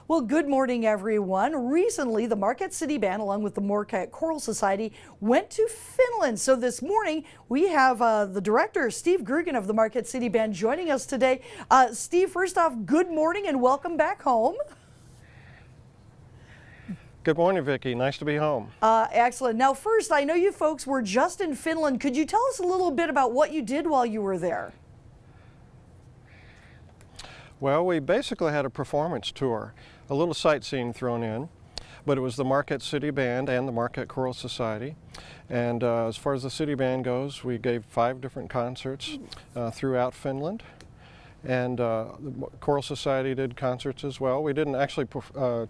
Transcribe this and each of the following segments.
Well, good morning, everyone. Recently, the Marquette City Band, along with the Marquette Choral Society, went to Finland. So this morning, we have the director, Steve Grugan of the Marquette City Band, joining us today. Steve, first off, good morning and welcome back home. Good morning, Vicki. Nice to be home. Excellent. Now, first, I know you folks were just in Finland. Could you tell us a little bit about what you did while you were there? Well, we basically had a performance tour, a little sightseeing thrown in, but it was the Marquette City Band and the Marquette Choral Society. And as far as the city band goes, we gave 5 different concerts throughout Finland. And the Choral Society did concerts as well. We didn't actually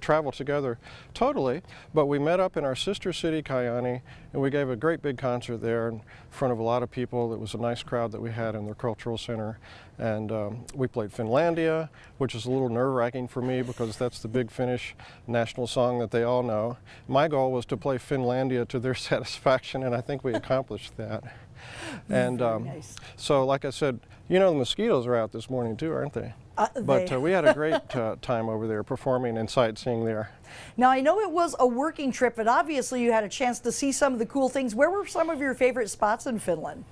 travel together totally, but we met up in our sister city, Kajaani, and we gave a great big concert there in front of a lot of people. It was a nice crowd that we had in the cultural center. And we played Finlandia, which is a little nerve-wracking for me because that's the big Finnish national song that they all know. My goal was to play Finlandia to their satisfaction, and I think we accomplished that. And nice. So, like I said, you know the mosquitoes are out this morning too, aren't they? But we had a great time over there performing and sightseeing there. Now, I know it was a working trip, but obviously you had a chance to see some of the cool things. Where were some of your favorite spots in Finland?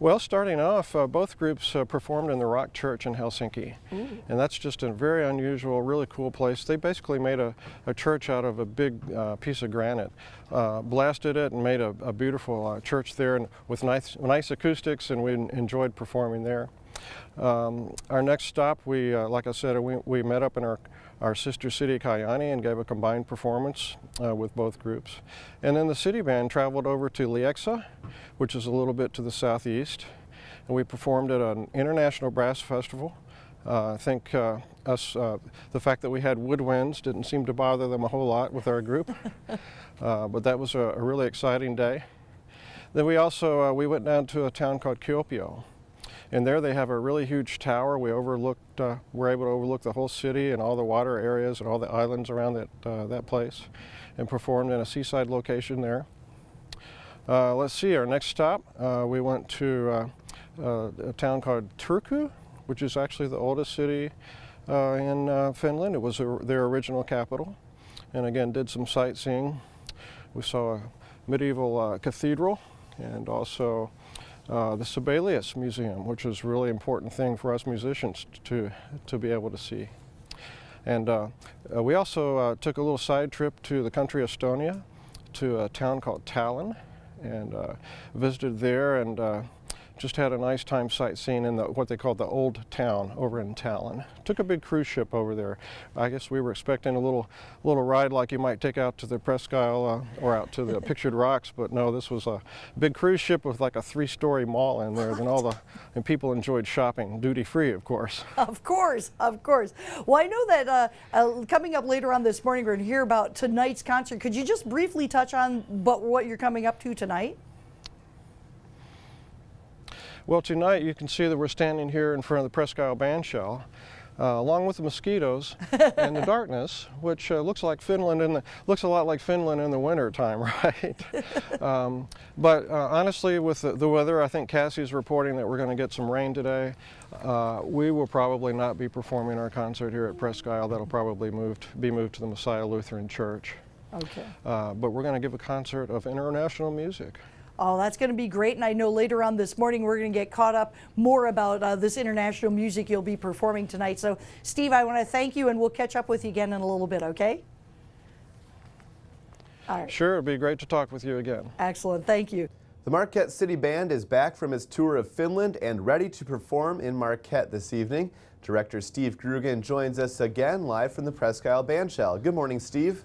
Well, starting off, both groups performed in the Rock Church in Helsinki. Ooh. And that's just a very unusual, really cool place. They basically made a church out of a big piece of granite, blasted it and made a beautiful church there and with nice acoustics, and we enjoyed performing there. Our next stop, like I said, we met up in our sister city, Kajaani, and gave a combined performance with both groups. And then the city band traveled over to Lieksa, which is a little bit to the southeast, and we performed at an international brass festival. I think the fact that we had woodwinds didn't seem to bother them a whole lot with our group, but that was a really exciting day. Then we also we went down to a town called Kuopio. And there they have a really huge tower. We were able to overlook the whole city and all the water areas and all the islands around that place, and performed in a seaside location there. Let's see, our next stop, we went to a town called Turku, which is actually the oldest city in Finland. It was their original capital. And again, did some sightseeing. We saw a medieval cathedral and also the Sibelius Museum, which is a really important thing for us musicians to be able to see. And we also took a little side trip to the country Estonia, to a town called Tallinn, and visited there and just had a nice time sightseeing in what they call the old town over in Tallinn. Took a big cruise ship over there. I guess we were expecting a little ride like you might take out to the Presque Isle or out to the Pictured Rocks, but no, this was a big cruise ship with like a 3-story mall in there, and people enjoyed shopping, duty free, of course. Of course, of course. Well, I know that coming up later on this morning, we're going to hear about tonight's concert. Could you just briefly touch on what you're coming up to tonight? Well, tonight you can see that we're standing here in front of the Presque Isle band shell, along with the mosquitoes and the darkness, which looks like Finland looks a lot like Finland in the winter time, right? But honestly, with the weather, I think Cassie's reporting that we're going to get some rain today. We will probably not be performing our concert here at Presque Isle. That'll probably be moved to the Messiah Lutheran Church. Okay. But we're going to give a concert of international music. Oh, that's going to be great. And I know later on this morning we're going to get caught up more about this international music you'll be performing tonight. So, Steve, I want to thank you, and we'll catch up with you again in a little bit, okay? All right. Sure, it'd be great to talk with you again. Excellent. Thank you. The Marquette City Band is back from its tour of Finland and ready to perform in Marquette this evening. Director Steve Grugan joins us again live from the Presque Isle band shell. Good morning, Steve.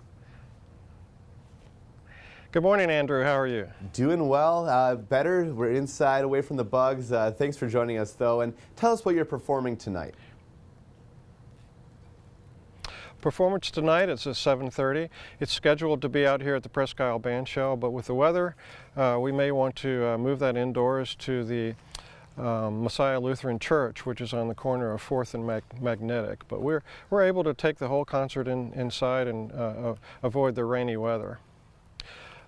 Good morning, Andrew. How are you? Doing well. Better. We're inside, away from the bugs. Thanks for joining us, though. And tell us what you're performing tonight. Performance tonight, it's at 7:30. It's scheduled to be out here at the Presque Isle band shell, but with the weather, we may want to move that indoors to the Messiah Lutheran Church, which is on the corner of 4th and Magnetic. But we're able to take the whole concert inside and avoid the rainy weather.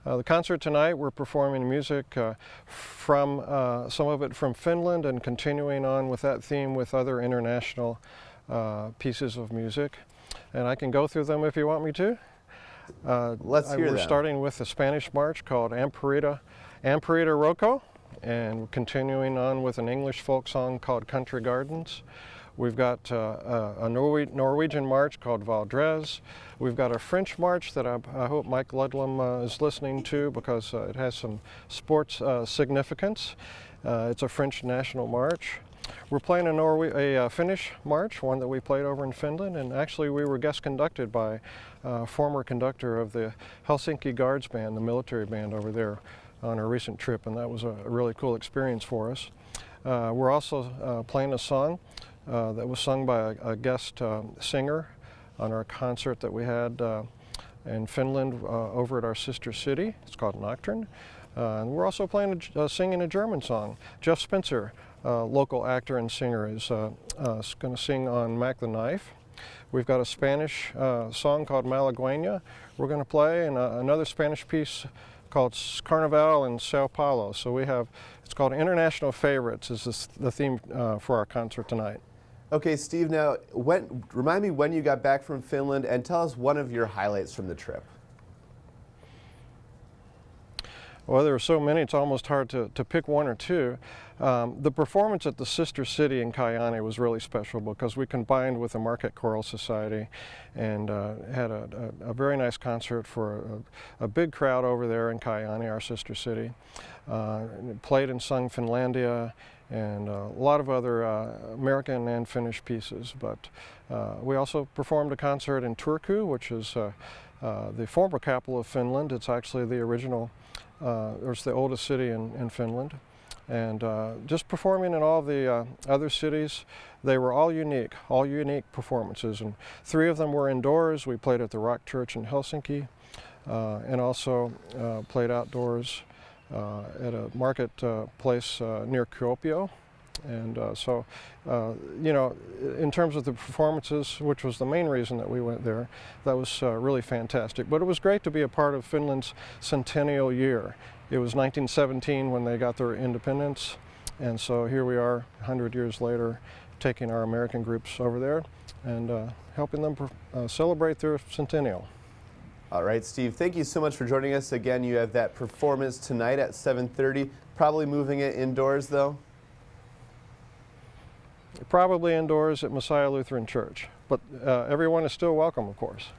The concert tonight, we're performing music from some of it from Finland and continuing on with that theme with other international pieces of music, and I can go through them if you want me to. Let's hear We're them. starting with the Spanish march called Amparita Roco, and continuing on with an English folk song called Country Gardens. We've got a Norwegian march called Valdres. We've got a French march that I hope Mike Ludlam is listening to, because it has some sports significance. It's a French national march. We're playing a Finnish march, one that we played over in Finland, and actually we were guest conducted by former conductor of the Helsinki Guards Band, the military band over there, on a recent trip, and that was a really cool experience for us. We're also playing a song that was sung by a guest singer on our concert that we had in Finland over at our sister city. It's called Nocturne. And we're also playing singing a German song. Jeff Spencer, local actor and singer, is going to sing on Mac the Knife. We've got a Spanish song called Malagueña we're going to play, and another Spanish piece called Carnaval in Sao Paulo. So it's called International Favorites, is the theme for our concert tonight. Okay, Steve, now remind me when you got back from Finland, and tell us one of your highlights from the trip. Well, there were so many, it's almost hard to pick one or two. The performance at the sister city in Kajaani was really special, because we combined with the Marquette Choral Society and had a very nice concert for a big crowd over there in Kajaani, our sister city. Played and sung Finlandia and a lot of other American and Finnish pieces. But we also performed a concert in Turku, which is the former capital of Finland. It's actually the original, it's the oldest city in Finland. And just performing in all the other cities, they were all unique performances. And 3 of them were indoors. We played at the Rock Church in Helsinki, and also played outdoors at a market place near Kuopio. And you know, in terms of the performances, which was the main reason that we went there, that was really fantastic. But it was great to be a part of Finland's centennial year. It was 1917 when they got their independence, and so here we are 100 years later, taking our American groups over there and helping them celebrate their centennial. All right, Steve, thank you so much for joining us. Again, you have that performance tonight at 7:30. Probably moving it indoors, though? Probably indoors at Messiah Lutheran Church, but everyone is still welcome, of course.